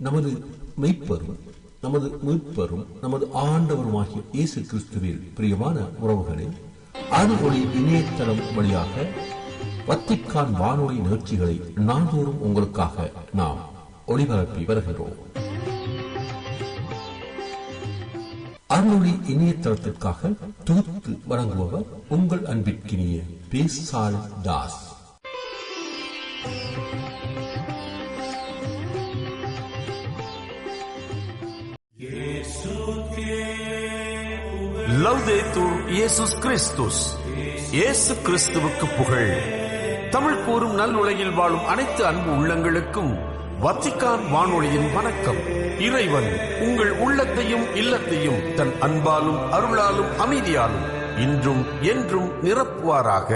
நமது மெய்ப்பரும் நமது மீட்பரும் நமது ஆண்டவருமாகிய இயேசு கிறிஸ்துவில் பிரியமான உறவுகளே, அருள்ஒளி இணையதளம் வழியாக வத்திக்கான் வானொலி நிகழ்ச்சிகளை நாள்தோறும் உங்களுக்காக நாம் ஒளிபரப்பி வருகிறோம். அருள்ஒளி இணையதளத்திற்காக தொகுத்து வழங்குபவர் உங்கள் அன்பிற்கினிய பேசால் தாஸ். லவ்தேத்தூர் இயேசுஸ் கிறிஸ்துஸ். இயேசு கிறிஸ்துவுக்கு புகழ். தமிழ் கூறும் நல்லுலகில் வாழும் அனைத்து அன்பு உள்ளங்களுக்கும் வத்திக்கான் வானொலியின் வணக்கம். இறைவன் உங்கள் உள்ளத்தையும் இல்லத்தையும் தன் அன்பாலும் அருளாலும் அமைதியாலும் இன்றும் என்றும் நிரப்புவாராக.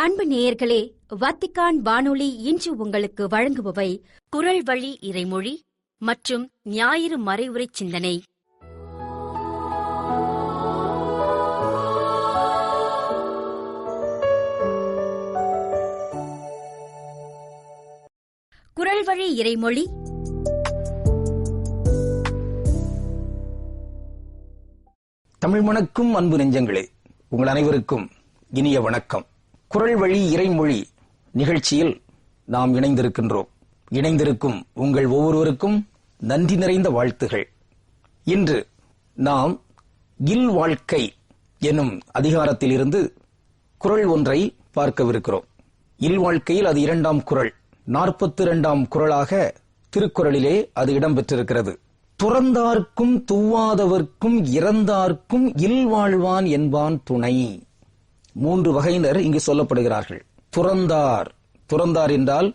அன்பு நேயர்களே, வத்திக்கான் வானொலி இன்று உங்களுக்கு வழங்குபவை குரல் வழி இறைமொழி மற்றும் ஞாயிறு மறைவுரை சிந்தனை. குரல் வழி இறைமொழி. தமிழ் மணக்கும் அன்பு நெஞ்சங்களே, உங்கள் அனைவருக்கும் இனிய வணக்கம். குரல் வழி இறைமொழி நிகழ்ச்சியில் நாம் இணைந்திருக்கின்றோம். இணைந்திருக்கும் உங்கள் ஒவ்வொருவருக்கும் நன்றி நிறைந்த வாழ்த்துகள். இன்று நாம் இல் வாழ்க்கை எனும் அதிகாரத்தில் இருந்து குரல் ஒன்றை பார்க்கவிருக்கிறோம். இல் வாழ்க்கையில் அது 2ஆம் குரல், 42ஆம் குரலாக திருக்குறளிலே அது இடம்பெற்றிருக்கிறது. துறந்தார்க்கும் துவாதவர்க்கும் இறந்தார்க்கும் இல் வாழ்வான் என்பான் துணை. 3 வகையினர் இங்கு சொல்லப்படுகிறார்கள். துறந்தார், துறந்தார் என்றால்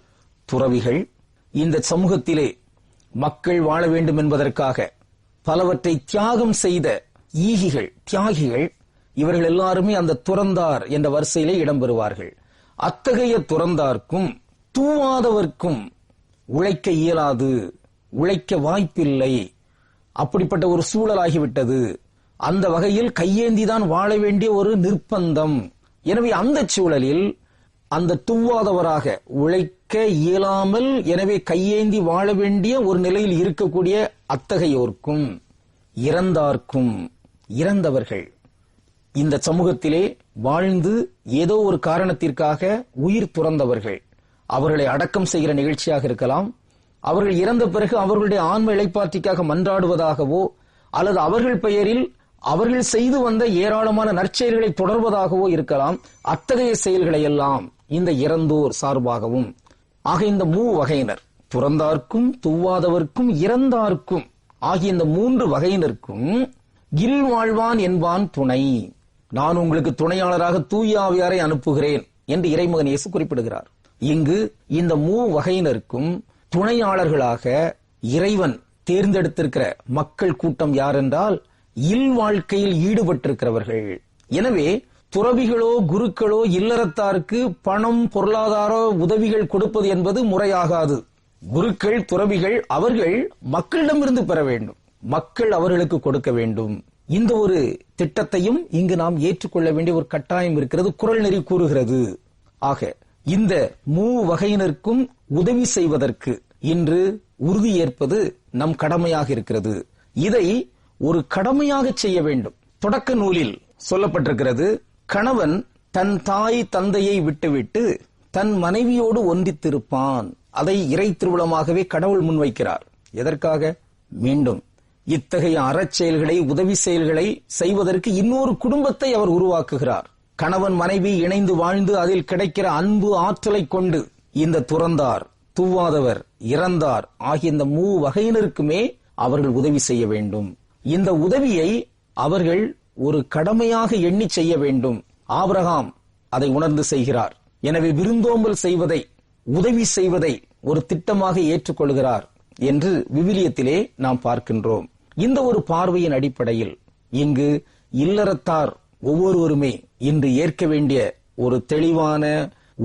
துறவிகள். இந்த சமூகத்திலே மக்கள் வாழ வேண்டும் என்பதற்காக பலவற்றை தியாகம் செய்த ஈகிகள், தியாகிகள், இவர்கள் எல்லாருமே அந்த துறந்தார் என்ற வரிசையிலே இடம்பெறுவார்கள். அத்தகைய துறந்தார்க்கும் தூவாதவர்க்கும் உழைக்க இயலாது, உழைக்க வாய்ப்பில்லை, அப்படிப்பட்ட ஒரு சூழலாகிவிட்டது. அந்த வகையில் கையேந்திதான் வாழ வேண்டிய ஒரு நிர்பந்தம். எனவே அந்த சூழலில் அந்த துவாதவராக உழைக்க இயலாமல், எனவே கையேந்தி வாழ வேண்டிய ஒரு நிலையில் இருக்கக்கூடிய அத்தகையோர்க்கும் இறந்தார்க்கும், இறந்தவர்கள் இந்த சமூகத்திலே வாழ்ந்து ஏதோ ஒரு காரணத்திற்காக உயிர் துறந்தவர்கள், அவர்களை அடக்கம் செய்கிற நிகழ்ச்சியாக இருக்கலாம், அவர்கள் இறந்த பிறகு அவர்களுடைய ஆன்ம இளைப்பாற்றிக்காக மன்றாடுவதாகவோ, அல்லது அவர்கள் பெயரில் அவர்கள் செய்து வந்த ஏராளமான நற்செயல்களை தொடர்வதாகவோ இருக்கலாம். அத்தகைய செயல்களை எல்லாம் இந்த இறந்தோர் சார்பாகவும், ஆக இந்த 3 வகையினர், துறந்தார்க்கும் துவாதவர்க்கும் இறந்தார்க்கும் ஆகிய இந்த 3 வகையினருக்கும் இல் வாழ்வான் என்பான் துணை. நான் உங்களுக்கு துணையாளராக தூய ஆவியாரை அனுப்புகிறேன் என்று இறைமகன் இயேசு குறிப்பிடுகிறார். இங்கு இந்த 3 வகையினருக்கும் துணையாளர்களாக இறைவன் தேர்ந்தெடுத்திருக்கிற மக்கள் கூட்டம் யார் என்றால் இல் வாழ்க்கையில் ஈடுபட்டிருக்கிறவர்கள். எனவே துறவிகளோ குருக்களோ இல்லறத்தாருக்கு பணம், பொருளாதார உதவிகள் கொடுப்பது என்பது முறையாகாது. குருக்கள், துறவிகள் அவர்கள் மக்களிடமிருந்து பெற வேண்டும், மக்கள் அவர்களுக்கு கொடுக்க வேண்டும். இந்த ஒரு திட்டத்தையும் இங்கு நாம் ஏற்றுக்கொள்ள வேண்டிய ஒரு கட்டாயம் இருக்கிறது, குறள் நெறி கூறுகிறது. ஆக இந்த 3 வகையினருக்கும் உதவி செய்வதற்கு இன்று உறுதி ஏற்பது நம் கடமையாக இருக்கிறது. இதை ஒரு கடமையாக செய்ய வேண்டும். தொடக்க நூலில் சொல்லப்பட்டிருக்கிறது, கணவன் தன் தாய் தந்தையை விட்டுவிட்டு தன் மனைவியோடு ஒன்றித்திருப்பான். அதை இறை திருவிழமாகவே கடவுள் முன்வைக்கிறார். எதற்காக? மீண்டும் இத்தகைய அறச்செயல்களை, உதவி செயல்களை செய்வதற்கு இன்னொரு குடும்பத்தை அவர் உருவாக்குகிறார். கணவன் மனைவி இணைந்து வாழ்ந்து அதில் கிடைக்கிற அன்பு ஆற்றலை கொண்டு இந்த துறந்தார், துவாதவர், இறந்தார் ஆகிய இந்த 3 வகையினருக்குமே அவர்கள் உதவி செய்ய வேண்டும். இந்த உதவியை அவர்கள் ஒரு கடமையாக எண்ணி செய்ய வேண்டும். ஆபிரகாம் அதை உணர்ந்து செய்கிறார். எனவே விருந்தோம்பல் செய்வதை, உதவி செய்வதை ஒரு திட்டமாக ஏற்றுக்கொள்கிறார் என்று விவிலியத்திலே நாம் பார்க்கின்றோம். இந்த ஒரு பார்வையின் அடிப்படையில் இங்கு இல்லறத்தார் ஒவ்வொருவருமே இன்று ஏற்க வேண்டிய ஒரு தெளிவான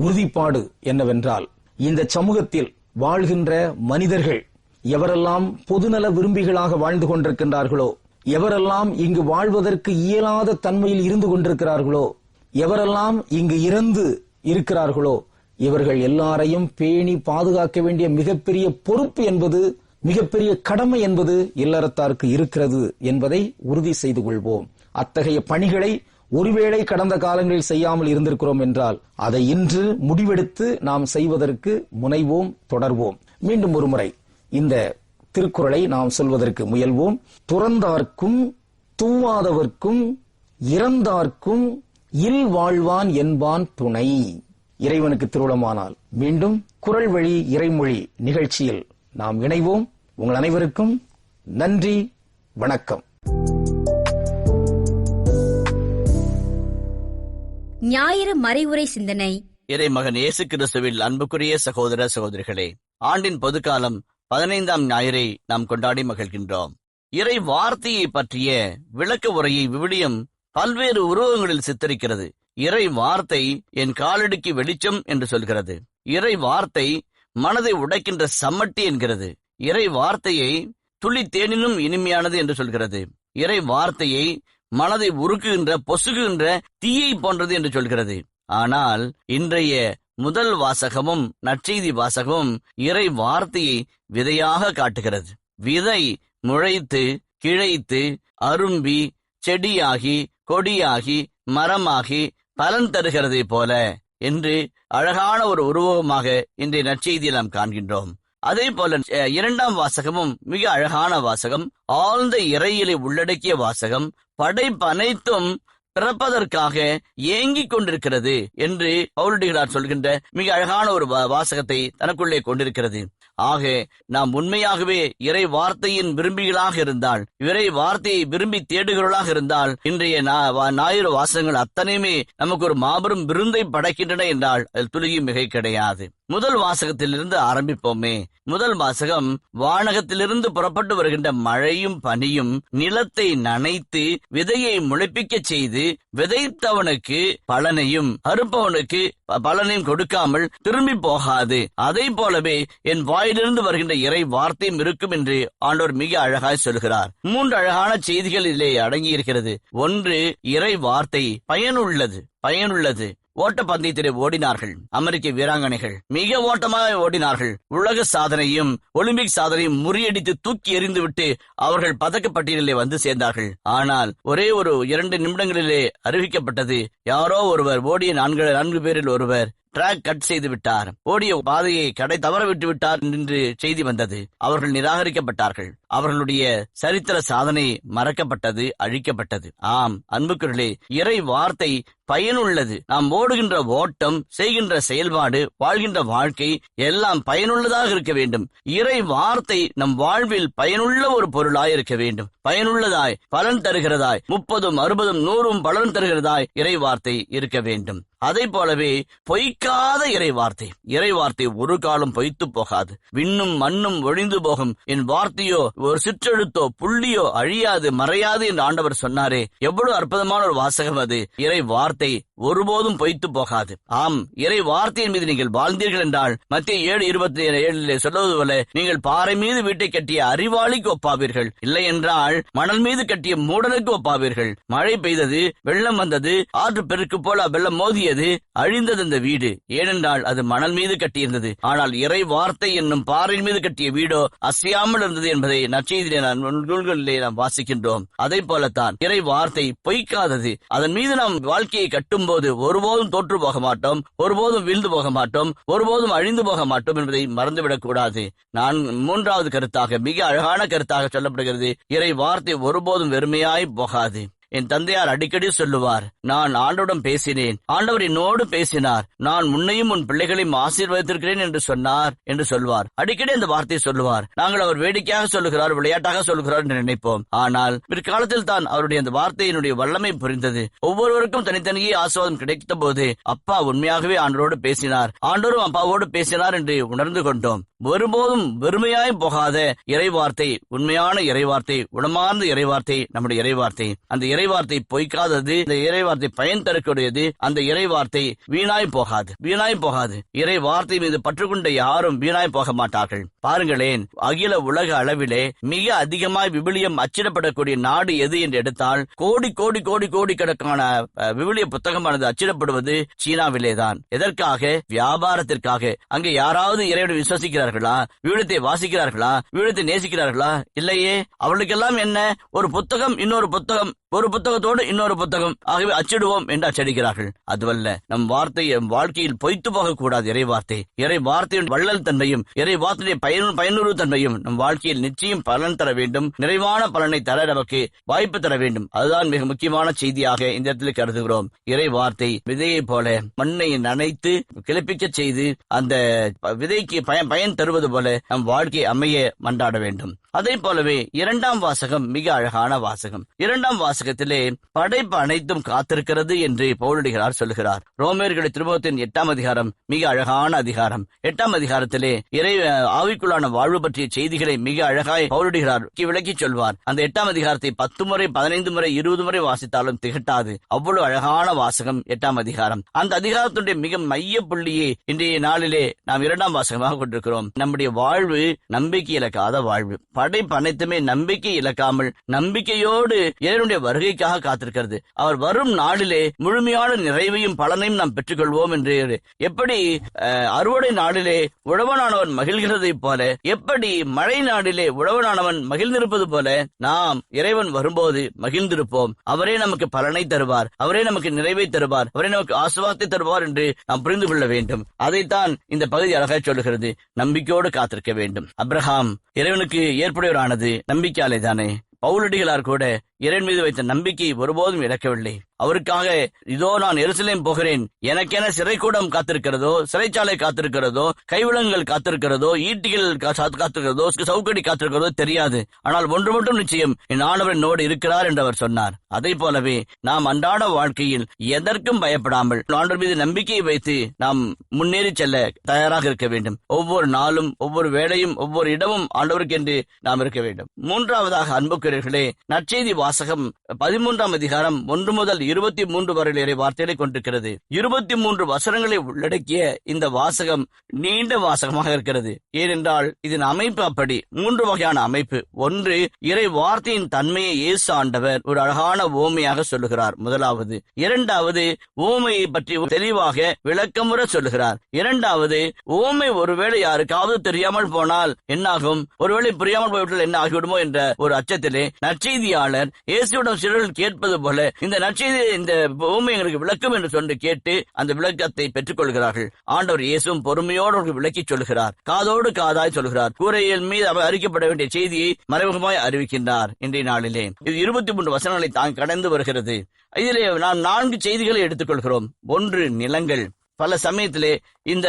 உறுதிப்பாடு என்னவென்றால், இந்த சமூகத்தில் வாழ்கின்ற மனிதர்கள் எவரெல்லாம் பொதுநல விரும்பிகளாக வாழ்ந்து கொண்டிருக்கின்றார்களோ, எவரெல்லாம் இங்கு வாழ்வதற்கு இயலாத தன்மையில் இருந்து கொண்டிருக்கிறார்களோ, எவரெல்லாம் இங்கு இறந்து இருக்கிறார்களோ, இவர்கள் எல்லாரையும் பேணி பாதுகாக்க வேண்டிய மிகப்பெரிய பொறுப்பு என்பது, மிகப்பெரிய கடமை என்பது இல்லறத்தாருக்கு இருக்கிறது என்பதை உறுதி செய்து கொள்வோம். அத்தகைய பணிகளை ஒருவேளை கடந்த காலங்களில் செய்யாமல் இருந்திருக்கிறோம் என்றால் அதை இன்று முடிவெடுத்து நாம் செய்வதற்கு முனைவோம், தொடர்வோம். மீண்டும் ஒரு முறை இந்த திருக்குறளை நாம் சொல்வதற்கு முயல்வோம். துறந்தார்க்கும் தூவாதவர்க்கும் இறந்தார்க்கும் இல் வாழ்வான் என்பான் துணை. இறைவனுக்கு திருவுளமானால் மீண்டும் குறள் வழி இறைமொழி நிகழ்ச்சியில் நாம் இணைவோம். உங்கள் அனைவருக்கும் நன்றி, வணக்கம். ஞாயிறு மறைவுரை சிந்தனை. இறைமகன் இயேசு கிறிஸ்துவில் அன்புக்குரிய சகோதர சகோதரிகளே, ஆண்டின் பொதுக்காலம் 15ஆம் ஞாயிறை நாம் கொண்டாடி மகிழ்கின்றோம். இறை வார்த்தையை பற்றிய விளக்க உரையை விவிலியம் பல்வேறு உருவங்களில் சித்தரிக்கிறது. இறை வார்த்தை என் காலடிக்கு வெளிச்சம் என்று சொல்கிறது. இறை வார்த்தை மனதை உடைக்கின்ற சம்மட்டி என்கிறது. இறை வார்த்தையை துளி தேனினும் இனிமையானது என்று சொல்கிறது. இறை வார்த்தையை மனதை உருக்குகின்ற பொசுகுகின்ற தீயை போன்றது என்று சொல்கிறது. ஆனால் இன்றைய முதல் வாசகமும் நற்செய்தி வாசகமும் இறை வார்த்தையை விதையாக காட்டுகிறது. விதை முளைத்து கிளைத்து அரும்பி செடியாகி கொடியாகி மரமாகி பலன் தருகிறதை போல என்று அழகான ஒரு உருவகமாக இன்றைய நற்செய்தியில் நாம் காண்கின்றோம். அதே போல 2ஆம் வாசகமும் மிக அழகான வாசகம், ஆழ்ந்த இறையிலை உள்ளடக்கிய வாசகம். படைப்பனைத்தும் பிறப்பதற்காக ஏங்கிக் கொண்டிருக்கிறது என்று பவுலடிகளார் சொல்கின்ற மிக அழகான ஒரு வாசகத்தை தனக்குள்ளே கொண்டிருக்கிறது. ஆக நாம் உண்மையாகவே இறை வார்த்தையின் விரும்பிகளாக இருந்தால், இறை வார்த்தையை விரும்பி தேடுகிறவர்களாக இருந்தால், இன்றைய ஞாயிறு வாசகங்கள் அத்தனையுமே நமக்கு ஒரு மாபெரும் விருந்தை படைக்கின்றன என்றால் அதில் துளியும் மிகை கிடையாது. முதல் வாசகத்திலிருந்து ஆரம்பிப்போமே. முதல் வாசகம், வானகத்திலிருந்து புறப்பட்டு வருகின்ற மழையும் பனியும் நிலத்தை நனைத்து விதையை முளைப்பிக்க செய்து விதைத்தவனுக்கு பலனையும் அறுப்பவனுக்கு பலனையும் கொடுக்காமல் திரும்பி போகாது. அதை போலவே என் வாயிலிருந்து வருகின்ற இறை வார்த்தையும் இருக்கும் என்று ஆண்டவர் மிக அழகாய் சொல்கிறார். 3 அழகான செய்திகள் இதிலே அடங்கியிருக்கிறது. ஒன்று, இறை வார்த்தை பயனுள்ளது. ஓட்டப்பந்தயத்திலே ஓடினார்கள். அமெரிக்க வீராங்கனைகள் மிக ஓட்டமாக ஓடினார்கள். உலக சாதனையும் ஒலிம்பிக் சாதனையும் முறியடித்து தூக்கி எறிந்துவிட்டு அவர்கள் பதக்கப்பட்டியலிலே வந்து சேர்ந்தார்கள். ஆனால் ஒரே ஒரு 2 நிமிடங்களிலே அறிவிக்கப்பட்டது, யாரோ ஒருவர் ஓடிய 4 பேரில் ஒருவர் டிராக் கட் செய்து விட்டார், ஓடிய பாதையை கடை தவற விட்டு விட்டார் என்று செய்தி வந்தது. அவர்கள் நிராகரிக்கப்பட்டார்கள். அவர்களுடைய சரித்திர சாதனை மறக்கப்பட்டது, அழிக்கப்பட்டது. ஆம் அன்புக்குள்ளே, இறை வார்த்தை பயனுள்ளது. நாம் ஓடுகின்ற ஓட்டம், செய்கின்ற செயல்பாடு, வாழ்கின்ற வாழ்க்கை எல்லாம் பயனுள்ளதாக இருக்க வேண்டும். இறை வார்த்தை நம் வாழ்வில் பயனுள்ள ஒரு பொருளாய் இருக்க வேண்டும். பயனுள்ளதாய், பலன் தருகிறதாய், 30, 60, 100 பலன் தருகிறதாய் இறை வார்த்தை இருக்க வேண்டும். அதை போலவே பொய்க்காத இறை வார்த்தை ஒரு காலம் பொய்த்து போகாது. விண்ணும் மண்ணும் ஒழிந்து போகும், என் வார்த்தையோ ஒரு சிற்றெழுத்தோ புள்ளியோ அழியாது மறையாது என்று ஆண்டவர் சொன்னாரே, எவ்வளவு அற்புதமான ஒரு வாசகம் அது. இறை வார்த்தை ஒருபோதும் பொய்த்து போகாது. ஆம், இறை வார்த்தையின் மீது நீங்கள் வாழ்ந்தீர்கள் என்றால் மத்திய 7:27 சொல்வது போல, நீங்கள் பாறை மீது வீட்டை கட்டிய அறிவாளிக்கு ஒப்பாவீர்கள், இல்லை என்றால் மணல் மீது கட்டிய மூடனுக்கு ஒப்பாவீர்கள். மழை பெய்தது, வெள்ளம் வந்தது, ஆற்று பெருக்கு போல வெள்ளம் மோதியது, அழிந்தது அந்த வீடு. ஏனென்றால் அது மணல் மீது கட்டியிருந்தது. ஆனால் இறை வார்த்தை என்னும் பாறை மீது கட்டிய வீடோ அசையாமல் இருந்தது என்பதை நற்செய்தியிலே நூல்களிலே நாம் வாசிக்கின்றோம். அதை போலத்தான் இறை வார்த்தை பொய்க்காதது. அதன் மீது நாம் வாழ்க்கையை கட்டும் போது ஒருபோதும் தோற்று போக மாட்டோம், ஒருபோதும் வீழ்ந்து போக மாட்டோம், ஒருபோதும் அழிந்து போக மாட்டோம் என்பதை மறந்துவிடக் கூடாது. 3வது கருத்தாக, மிக அழகான கருத்தாக சொல்லப்படுகிறது, இறை வார்த்தை ஒருபோதும் வெறுமையாய் போகாது. என் தந்தையார் அடிக்கடி சொல்லுவார், நான் ஆண்டவரிடம் பேசினேன், ஆண்டவர் என்னோடு பேசினார், நான் உன்னையும் உன் பிள்ளைகளையும் ஆசீர்வதித்திருக்கிறேன் என்று சொல்வார். அடிக்கடி அந்த வார்த்தையை சொல்லுவார். நாங்கள் அவர் வேடிக்கையாக சொல்லுகிறார், விளையாட்டாக சொல்லுகிறார் என்று நினைப்போம். ஆனால் பிற்காலத்தில் தான் அவருடைய அந்த வார்த்தையினுடைய வல்லமை புரிந்தது. ஒவ்வொருவருக்கும் தனித்தனியே ஆசீர்வாதம் கிடைத்த போது, அப்பா உண்மையாகவே ஆண்டவரோடு பேசினார், ஆண்டவரும் அப்பாவோடு பேசினார் என்று உணர்ந்து கொண்டோம். ஒருபோதும் வெறுமையாய் போகாத இறைவார்த்தை, உண்மையான இறைவார்த்தை, உணமார்ந்த இறைவார்த்தை நம்முடைய இறைவார்த்தை. அந்த இறைவார்த்தை பொய்க்காதது, இந்த இறைவார்த்தை பயன் தரக்கூடியது, அந்த இறைவார்த்தை வீணாய் போகாது. இறை வார்த்தை மீது பற்றுக்கொண்ட யாரும் வீணாய் போக மாட்டார்கள். பாருங்களேன், அகில உலக அளவிலே மிக அதிகமாய் விவிலியம் அச்சிடப்படக்கூடிய நாடு எது என்று எடுத்தால் கோடி கோடி கோடி கோடி கணக்கான விவிலிய புத்தகமானது அச்சிடப்படுவது சீனாவிலேதான். எதற்காக? வியாபாரத்திற்காக. அங்கே யாராவது இறைவனை விசுவசிக்கிறார்களா? விவிலியத்தை வாசிக்கிறார்களா? விவிலியத்தை நேசிக்கிறார்களா? இல்லையே. அவர்களுக்கெல்லாம் என்ன, ஒரு புத்தகம் இன்னொரு புத்தகம், ஒரு புத்தகத்தோடு இன்னொரு புத்தகம், ஆகவே அச்சிடுவோம் என்று அச்சடிக்கிறார்கள். அதுவல்ல, நம் வார்த்தை வாழ்க்கையில் பொய்த்து போகக்கூடாது. இறை வார்த்தையின் வள்ளல் தன்மையும் இறை வார்த்தையுடைய பயனுறு தன்மையும் நம் வாழ்க்கையில் நிச்சயம் பலன் தர வேண்டும், நிறைவான பலனை தர நமக்கு வாய்ப்பு தர வேண்டும். அதுதான் மிக முக்கியமான செய்தியாக இந்த இடத்தில் கருதுகிறோம். இறை வார்த்தை விதையை போல மண்ணை நனைத்து கிளப்பிக்க செய்து அந்த விதைக்கு பயன் தருவது போல நம் வாழ்க்கை அமைய மன்றாட வேண்டும். அதே போலவே இரண்டாம் வாசகம் மிக அழகான வாசகம். இரண்டாம் வாசகத்திலே படைப்பு அனைத்தும் காத்திருக்கிறது என்று பவுலடிகளார் சொல்லுகிறார். ரோமேயர்களுடைய திருமுகத்தின் 8ஆம் அதிகாரம் மிக அழகான அதிகாரம். 8ஆம் அதிகாரத்திலே இறை ஆவிக்குள்ளான வாழ்வு பற்றிய செய்திகளை மிக அழகாய் பவுலடிகளார் விளக்கி சொல்வார். அந்த 8ஆம் அதிகாரத்தை 10 முறை 15 முறை 20 முறை வாசித்தாலும் திகட்டாது. அவ்வளவு அழகான வாசகம் 8ஆம் அதிகாரம். அந்த அதிகாரத்துடைய மிக மைய புள்ளியே இன்றைய நாளிலே நாம் 2ஆம் வாசகமாக கொண்டிருக்கிறோம். நம்முடைய வாழ்வு நம்பிக்கை இழக்காத வாழ்வு. படைப்பு அனைத்துமே நம்பிக்கை இழக்காமல் நம்பிக்கையோடு இறைவனுடைய வருகைக்காக காத்திருக்கிறது. அவர் வரும் நாளிலே முழுமையான நிறைவையும் பலனையும் நாம் பெற்றுக்கொள்வோம் என்று. எப்படி அறுவடை நாளிலே உழவனானவன் மகிழ்கிறதை போல, எப்படி மழை நாளிலே உழவனானவன் மகிழ்ந்திருப்பது போல நாம் இறைவன் வரும்போது மகிழ்ந்திருப்போம். அவரே நமக்கு பலனை தருவார், அவரே நமக்கு நிறைவை தருவார், அவரே நமக்கு ஆசீர்வாதத்தை தருவார் என்று நாம் புரிந்து கொள்ள வேண்டும். அதைத்தான் இந்த பகுதி அழகாக சொல்லுகிறது. நம்பிக்கையோடு காத்திருக்க வேண்டும். அப்ரஹாம் இறைவனுக்கு ஏற்புடையவரானது நம்பிக்கையாலே தானே. பவுலடிகளார் கூட இறைவன் மீது வைத்த நம்பிக்கை ஒருபோதும் இழக்கவில்லை. அவருக்காக இதோ நான் எருசலேம் போகிறேன், எனக்கென சிறைக்கூடம் காத்திருக்கிறதோ, சிறைச்சாலை காத்திருக்கிறதோ, கைவிலங்குகள் காத்திருக்கிறதோ, ஈட்டிகள் காத்திருக்கிறதோ, சவுக்கடி காத்திருக்கிறதோ தெரியாது. ஆனால் ஒன்று மட்டும் நிச்சயம், என் ஆண்டவர் என்னோடு இருக்கிறார் என்று அவர் சொன்னார். அதை போலவே நாம் அன்றாட வாழ்க்கையில் எதற்கும் பயப்படாமல் ஆண்டவர் மீது நம்பிக்கையை வைத்து நாம் முன்னேறி செல்ல தயாராக இருக்க வேண்டும். ஒவ்வொரு நாளும், ஒவ்வொரு வேளையும், ஒவ்வொரு இடமும் ஆண்டவருக்கு என்று நாம் இருக்க வேண்டும். மூன்றாவதாக அன்புக்குரியவர்களே, நற்செய்தி வாசகம் 13ஆம் அதிகாரம் 1 முதல் 23 வரை வார்த்தைகளை கொண்டிருக்கிறது. 23 வசனங்களை உள்ளடக்கிய இந்த வாசகம் நீண்ட வாசகமாக இருக்கிறது. ஏனென்றால் இதன் அமைப்பு அப்படி. 3 வகையான அமைப்பு. ஒன்று, இறை வார்த்தையின் தன்மையை இயேசு ஆண்டவர் ஒரு அழகான ஓமையாக சொல்லுகிறார். முதலாவது. இரண்டாவது, ஓமையை பற்றி தெளிவாக விளக்கமுற சொல்லுகிறார். இரண்டாவது, ஓமை ஒருவேளை யாருக்காவது தெரியாமல் போனால் என்னாகும், ஒருவேளை புரியாமல் போய்விட்டால் என்ன ஆகிவிடுமோ என்ற ஒரு அச்சத்திலே நற்செய்தியாளர் இயேசுவிடம் சிலர்கள் கேட்பது போல இந்த நற்செய்தி, இந்த ஓமை எங்களுக்கு விளக்கும் என்று சொல்லி கேட்டு அந்த விளக்கத்தை பெற்றுக் கொள்கிறார்கள். ஆண்டவர் இயேசுவும் பொறுமையோடு விளக்கி சொல்கிறார், காதோடு காதாய் சொல்கிறார். கூரையில் மீது அவர் அறிக்கப்பட வேண்டிய செய்தியை மறைமுகமாய் அறிவிக்கின்றார். இன்றைய நாளிலே இது 23 வசனங்களை தான் கடந்து வருகிறது. இதிலே நாம் 4 செய்திகளை எடுத்துக்கொள்கிறோம். ஒன்று, நிலங்கள். பல சமயத்திலே இந்த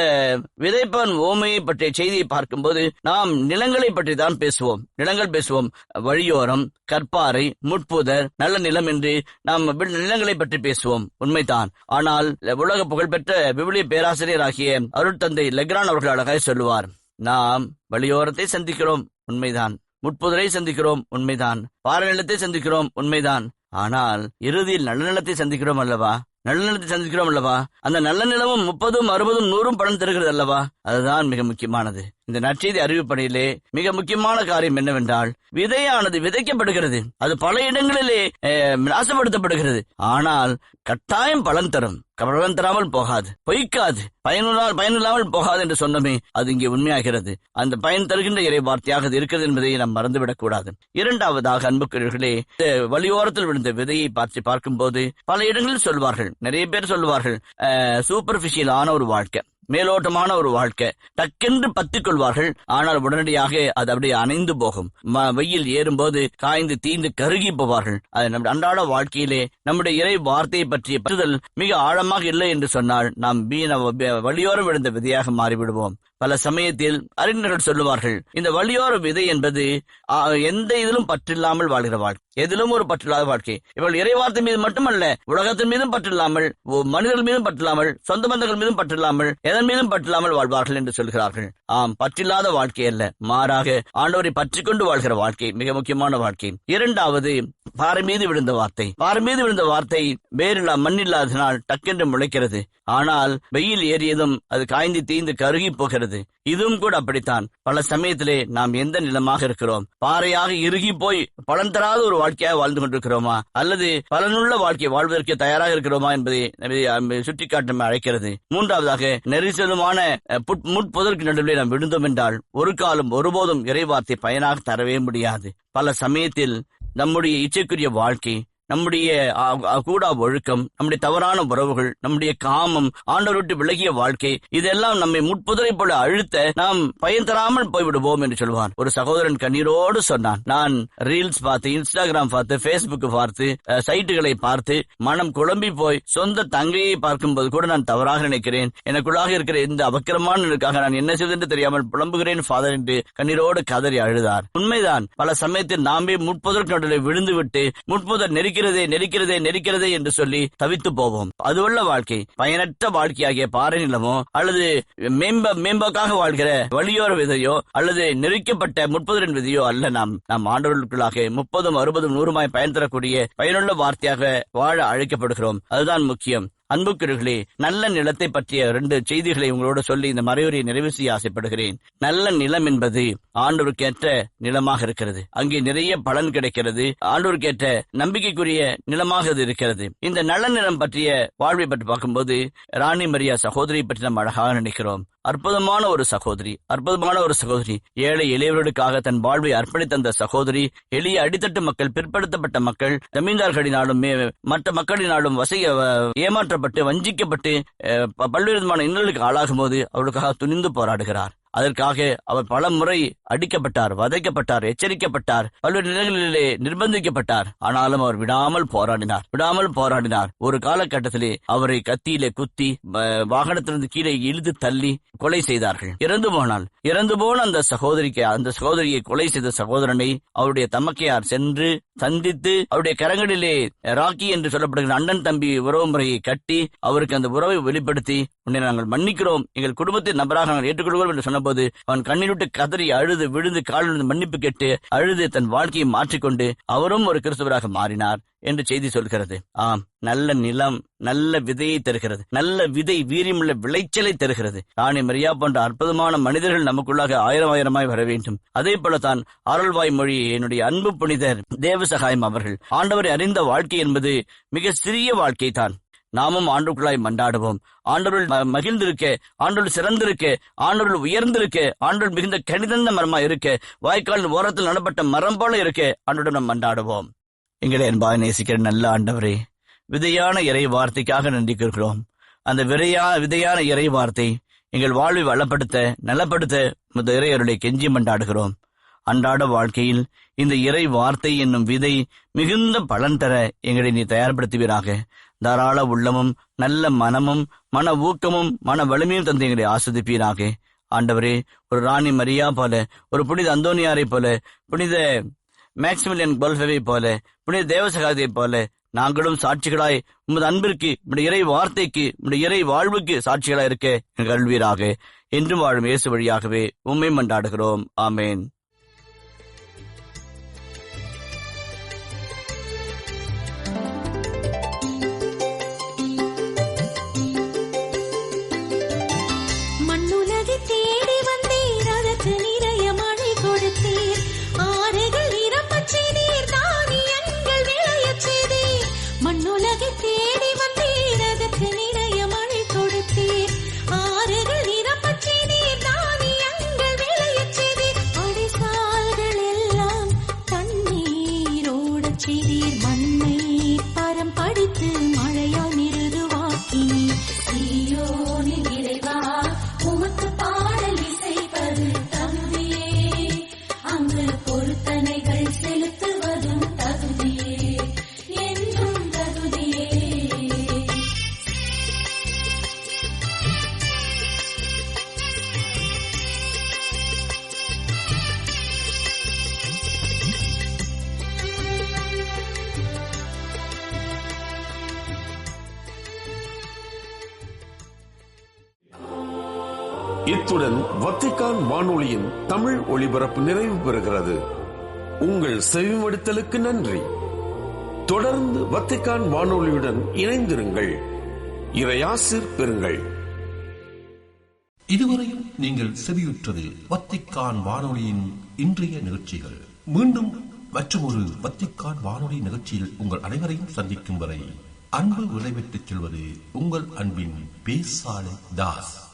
விதைப்பவன் ஓமையை பற்றிய செய்தியை பார்க்கும்போது நாம் நிலங்களை பற்றி தான் பேசுவோம். நிலங்கள் பேசுவோம். வழியோரம், கற்பாறை, முட்புதர், நல்ல நிலம் என்று நாம் நிலங்களை பற்றி பேசுவோம். உண்மைதான். ஆனால் உலக புகழ்பெற்ற விவிலிய பேராசிரியராகிய அருட்தந்தை லெக்ரான் அவர்கள் அழகாய் சொல்லுவார், நாம் வழியோரத்தை சந்திக்கிறோம், உண்மைதான். முட்புதரை சந்திக்கிறோம், உண்மைதான். பாறை நிலத்தை சந்திக்கிறோம், உண்மைதான். ஆனால் இறுதியில் நல்ல நிலத்தை சந்திக்கிறோம் அல்லவா? நல்ல நிலத்தை சந்திக்கிறோம் அல்லவா? அந்த நல்ல நிலமும் 30, 60, 100 பலன் தருகிறது அல்லவா? அதுதான் மிக முக்கியமானது. இந்த நற்செய்தி அறிவிப்பணியிலே மிக முக்கியமான காரியம் என்னவென்றால், விதையானது விதைக்கப்படுகிறது, அது பல இடங்களிலே நாசப்படுத்தப்படுகிறது. ஆனால் கட்டாயம் பலன் தரும். பலன் தராமல் போகாது, பொய்க்காது, பயனில்லாமல் போகாது என்று சொன்னமே, அது இங்கே உண்மையாகிறது. அந்த பயன் தருகின்ற இறை வார்த்தையாக இருக்கிறது என்பதை நாம் மறந்துவிடக் கூடாது. இரண்டாவதாக அன்புக்குரியவர்களே, வழியோரத்தில் விழுந்த விதையை பார்க்கும்போது பல இடங்களில் சொல்வார்கள், நிறைய பேர் சொல்வார்கள், சூப்பர்ஃபிஷியலான ஒரு வாழ்க்கை, மேலோட்டமான ஒரு வாழ்க்கை, டக்கென்று பத்திக் கொள்வார்கள். ஆனால் உடனடியாக அது அப்படியே அணைந்து போகும். வெயில் ஏறும்போது காய்ந்து தீந்து கருகி போவார்கள். அது நம்முடைய அன்றாட வாழ்க்கையிலே நம்முடைய இறை வார்த்தையை பற்றிய பற்றுதல் மிக ஆழமாக இல்லை என்று சொன்னால் நாம் வழியோரம் விழுந்த விதையாக மாறிவிடுவோம். பல சமயத்தில் அறிஞர்கள் சொல்லுவார்கள், இந்த வழியோர விதை என்பது எந்த இதிலும் பற்றில்லாமல் வாழ்கிற வாழ்க்கை, எதிலும் ஒரு பற்றில்லாத வாழ்க்கை. இவள் இறைவார்த்தை மீது மட்டுமல்ல, உலகத்தின் மீதும் பற்றில்லாமல், மனிதர்கள் மீதும் பற்றில்லாமல், சொந்த பந்தங்கள் மீதும் பற்றில்லாமல், எதன் மீதும் பற்றில்லாமல் வாழ்வார்கள் என்று சொல்கிறார்கள். ஆம், பற்றில்லாத வாழ்க்கை அல்ல, மாறாக ஆண்டவரை பற்றி கொண்டு வாழ்கிற வாழ்க்கை மிக முக்கியமான வாழ்க்கை. இரண்டாவது, பாறை மீது விழுந்த வார்த்தை. பாறை மீது விழுந்த வார்த்தை வேறில்லா மண்ணில்லாதனால் டக்கென்று முளைக்கிறது. ஆனால் வெயில் ஏறியதும் அது காய்ந்து தீந்து கருகி போகிறது. இதுவும் கூட அப்படித்தான். பல சமயத்திலே நாம் எந்த நிலமாக இருக்கிறோம்? பாறையாக இறுகி போய் பலன் தராத ஒரு வாழ்க்கையாக வாழ்ந்து கொண்டிருக்கிறோமா, அல்லது பலனுள்ள வாழ்க்கை வாழ்வதற்கு தயாராக இருக்கிறோமா என்பதை சுட்டிக்காட்ட அழைக்கிறது. மூன்றாவதாக, நெரிசலுமான முட்புதற்கு நடுவில் நாம் விழுந்தோம் என்றால் ஒரு காலம் ஒருபோதும் இறைவார்த்தை பயனாக தரவே முடியாது. பல சமயத்தில் நம்முடைய இச்சைக்குரிய வாழ்க்கை, நம்முடைய கூடா ஒழுக்கம், நம்முடைய தவறான உறவுகள், நம்முடைய காமம், ஆண்டவர் விட்டு விலகிய வாழ்க்கை, இதெல்லாம் நம்மை முட்புதரை போல அழுத்த நாம் பயன் தராமல் போய்விடுவோம் என்று சொல்வார். ஒரு சகோதரன் கண்ணீரோடு சொன்னான், நான் ரீல்ஸ் பார்த்து, இன்ஸ்டாகிராம் பார்த்து, பேஸ்புக் பார்த்து, சைட்டுகளை பார்த்து மனம் குழம்பி போய் சொந்த தங்கையை பார்க்கும்போது கூட நான் தவறாக நினைக்கிறேன். எனக்குள்ளாக இருக்கிற இந்த அபக்கிரமானதுக்காக நான் என்ன செய்வதென்று தெரியாமல் புலம்புகிறேன் ஃபாதர் என்று கண்ணீரோடு கதறி அழுதார். உண்மைதான், பல சமயத்தில் நாமே முட்புதற்கு நடுவில் விழுந்து விட்டு முட்புதர் நெரிக்கிறதே என்று சொல்லி தவித்து போவோம். அதுவுள்ள வாழ்க்கை பயனற்ற வாழ்க்கையாகிய பாறை நிலமோ, அல்லது மேம்போக்காக வாழ்கிற வழியோர விதையோ, அல்லது நெருக்கப்பட்ட முட்புதரின் விதையோ அல்ல. நாம் ஆண்டவர்களுக்குள்ளாக 30, 60, 100 பயன் தரக்கூடிய பயனுள்ள வார்த்தையாக வாழ அழைக்கப்படுகிறோம். அதுதான் முக்கியம். அன்புக்குரியவர்களே, நல்ல நிலத்தை பற்றிய 2 செய்திகளை உங்களோட சொல்லி இந்த மறைவுரையை நிறைவு செய்ய ஆசைப்படுகிறேன். நல்ல நிலம் என்பது ஆண்டவருக்கேற்ற நிலமாக இருக்கிறது. அங்கே நிறைய பலன் கிடைக்கிறது. ஆண்டவருக்கேற்ற நம்பிக்கைக்குரிய நிலமாக அது இருக்கிறது. இந்த நல்ல நிலம் பற்றிய வாழ்வை பற்றி பார்க்கும்போது ராணி மரியா சகோதரியை பற்றி நாம் அழகாக நினைக்கிறோம். அற்புதமான ஒரு சகோதரி, ஏழை எளியவர்களுக்காக தன் வாழ்வை அர்ப்பணித்த அந்த சகோதரி, எளிய அடித்தட்டு மக்கள், பிற்படுத்தப்பட்ட மக்கள், ஜமீன்தார்களினாலும் மற்ற மக்களினாலும் ஏமாற்றப்பட்டு வஞ்சிக்கப்பட்டு பல்வேறு விதமான இன்னல்களுக்கு ஆளாகும் போது அவர்களுக்காக துணிந்து போராடுகிறார். அதற்காக அவர் பல முறை அடிக்கப்பட்டார், வதைக்கப்பட்டார், எச்சரிக்கப்பட்டார், பல்வேறு நிலைகளிலே நிர்பந்திக்கப்பட்டார். ஆனாலும் அவர் விடாமல் போராடினார். ஒரு காலகட்டத்திலே அவரை கத்தியிலே குத்தி வாகனத்திலிருந்து கீழே இழுத்து தள்ளி கொலை செய்தார்கள். இறந்து போன அந்த சகோதரியை கொலை செய்த சகோதரனை அவருடைய தமக்கையார் சென்று சந்தித்து அவருடைய கரங்களிலே ராக்கி என்று சொல்லப்படுகிற அண்ணன் தம்பி உறவு முறையை கட்டி அவருக்கு அந்த உறவை வெளிப்படுத்தி, உன்னை நாங்கள் மன்னிக்கிறோம், எங்கள் குடும்பத்தின் நபராக நாங்கள் ஏற்றுக்கொள்கிறோம் என்று சொன்னபோது அவன் கண்ணீர் விட்டு கதறி அழுது விழுந்து காலில் மன்னிப்பு கேட்டு அழுது தன் வாழ்க்கையை மாற்றிக்கொண்டு அவரும் ஒரு கிறிஸ்தவராக மாறினார் என்று செய்தி சொல்கிறது. ஆம், நல்ல நிலம் நல்ல விதையை தருகிறது. நல்ல விதை வீரியமுள்ள விளைச்சலை தருகிறது. ராணி மரியா போன்ற அற்புதமான மனிதர்கள் நமக்குள்ளாக 1000 வர வேண்டும். அதே போலத்தான் அருள்வாய் மொழி என்னுடைய அன்பு புனிதர் தேவசகாயம் அவர்கள், ஆண்டவரை அறிந்த வாழ்க்கை என்பது மிக சிறிய வாழ்க்கை தான். நாமும் ஆண்டவர்களாய் மன்றாடுவோம். ஆண்டவர்கள் மகிழ்ந்திருக்க, ஆண்டவர்கள் சிறந்திருக்க, ஆண்டவர்கள் உயர்ந்திருக்க, ஆண்டவர்கள் மிகுந்த கணிதந்த மரமா இருக்க, வாய்க்கால் ஓரத்தில் நடப்பட்ட மரம் போல இருக்க ஆண்டவரிடம் நாம் மன்றாடுவோம். எங்களை அன்பாக நேசிக்கிற நல்ல ஆண்டவரே, விதையான இறை வார்த்தைக்காக நன்றி கூறுகிறோம். அந்த விதையான இறை வார்த்தை எங்கள் வாழ்வை வளப்படுத்த நலப்படுத்த இறை அருளை கெஞ்சி மன்றாடுகிறோம். அன்றாட வாழ்க்கையில் இந்த இறை வார்த்தை என்னும் விதை மிகுந்த பலன் தர எங்களை நீ தயார்படுத்துவீராக. தாராள உள்ளமும் நல்ல மனமும் மன ஊக்கமும் மன வலிமையும் தந்து எங்களை ஆஸ்வதிப்பீராக. ஆண்டவரே, ஒரு ராணி மரியா போல, ஒரு புனித அந்தோனியாரை போல, புனித மேக்சிமிலியன் கோல்ஃபேவை போல, புனித தேவசகாதியை போல நாங்களும் சாட்சிகளாய் உமது அன்பிற்கு, உடைய இறை வார்த்தைக்கு, உடைய இறை வாழ்வுக்கு சாட்சிகளாய் இருக்க எங்கள் அருள்வீராக. என்றும் வாழும் இயேசு வழியாகவே உம்மை மன்றாடுகிறோம். ஆமேன். இத்துடன் வத்திக்கான் வானொலியின் தமிழ் ஒளிபரப்பு நிறைவு பெறுகிறது. உங்கள் செவிமடுத்தலுக்கு நன்றி. தொடர்ந்து வத்திக்கான் வானொலியுடன் இணைந்திருங்கள். இறையாசிர் பெறுங்கள். இதுவரையும் நீங்கள் செவியுற்றது வத்திக்கான் வானொலியின் இன்றைய நிகழ்ச்சிகள். மீண்டும் மற்றொரு வத்திக்கான் வானொலி நிகழ்ச்சியில் உங்கள் அனைவரையும் சந்திக்கும் வரை அன்பு விடைபெற்றுச் செல்வது உங்கள் அன்பின் பேசாலை தாஸ்.